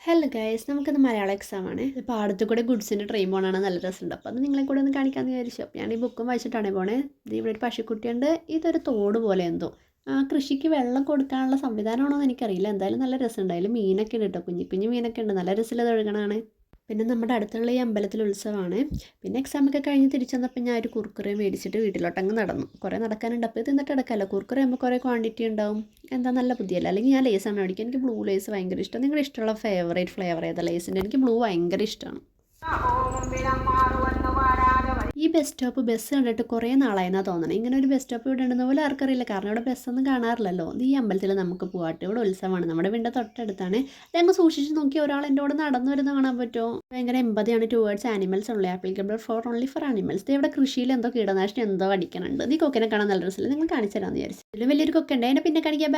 Hello guys, നമുക്കിന്ന് Malayalam exam ആണ്. ഇപ്പോൾ പാടത്തു കൂടെ ഗുഡ്സിൻ്റെ ട്രെയിൻ പോകണമാണ്, നല്ല രസമുണ്ട്. അപ്പോൾ അത് നിങ്ങളെ കൂടെ ഒന്ന് കാണിക്കാമെന്ന് വിചാരിച്ചു. അപ്പോൾ ഞാൻ ഈ ബുക്കും വായിച്ചിട്ടാണ് പോണേ. ഇവിടെ ഒരു പശുക്കുട്ടിയുണ്ട്. ഇതൊരു തോട് പോലെ എന്തോ കൃഷിക്ക് വെള്ളം കൊടുക്കാനുള്ള സംവിധാനമാണോ എന്ന് എനിക്കറിയില്ല. എന്തായാലും നല്ല രസമുണ്ട്. അതിൽ മീനൊക്കെ ഉണ്ട് കേട്ടോ, കുഞ്ഞു കുഞ്ഞു മീനൊക്കെ ഉണ്ട്. നല്ല രസമുള്ളത് ഒഴുകണമാണ്. പിന്നെ നമ്മുടെ അടുത്തുള്ള ഈ അമ്പലത്തിൽ ഉത്സവമാണ്. പിന്നെ എക്സാമൊക്കെ കഴിഞ്ഞ് തിരിച്ചു വന്നപ്പോൾ ഞാൻ ഒരു കുർക്കുറെ മേടിച്ചിട്ട് വീട്ടിലോട്ടങ്ങ് നടന്നു. കുറേ നടക്കാനുണ്ട്. അപ്പോൾ ഇത് എന്നിട്ട് എടുക്കാമല്ലോ. കുർക്കുറെ ആകുമ്പോൾ കുറേ ക്വാണ്ടിറ്റി ഉണ്ടാവും. എന്താ നല്ല ബുദ്ധിയല്ല. അല്ലെങ്കിൽ ഞാൻ ലേസാണ് മേടിക്കുക. എനിക്ക് ബ്ലൂ ലേസ് ഭയങ്കര ഇഷ്ടം. നിങ്ങളുടെ ഇഷ്ടമുള്ള ഫേവറേറ്റ് ഫ്ലേവർ ഏതാ ലേസിൻ്റെ? എനിക്ക് ബ്ലൂ ഭയങ്കര ഇഷ്ടമാണ്. ഈ ബസ് സ്റ്റോപ്പ് ബസ് കണ്ടിട്ട് കുറേ നാളായെന്നാണ് തോന്നണം. ഇങ്ങനെ ഒരു ബസ് സ്റ്റോപ്പ് ഇവിടെ ഉണ്ടെന്ന് പോലും ആർക്കറിയില്ല. കാരണം ഇവിടെ ബസ്സൊന്നും കാണാറില്ലല്ലോ. ഈ അമ്പലത്തിൽ നമുക്ക് പോകാട്ടെ. ഇവിടെ ഉത്സവമാണ്. നമ്മുടെ വീടിൻ്റെ തൊട്ടടുത്താണ്. ഞങ്ങൾ സൂക്ഷിച്ച് നോക്കി ഒരാൾ എൻ്റെ കൂടെ നടന്നു വരുന്ന കാണാൻ പറ്റുമോ? ഭയങ്കര എമ്പതിയാണ് ടുവേർഡ്സ് ആനിമൽസ് ഉള്ളത്. Applicable for only four animals. ഇവിടെ കൃഷിയിൽ എന്തോ കീടനാശിനി എന്തോ അടിക്കണുണ്ട്. ഈ കൊക്കിനെ കാണാൻ നല്ല രസമില്ല. നിങ്ങൾ കാണിച്ചു തരാമെന്ന് വിചാരിച്ചു. ഇതിലും വലിയൊരു കൊക്കുണ്ട്. അതിനെ പിന്നെ കാണിക്കാൻ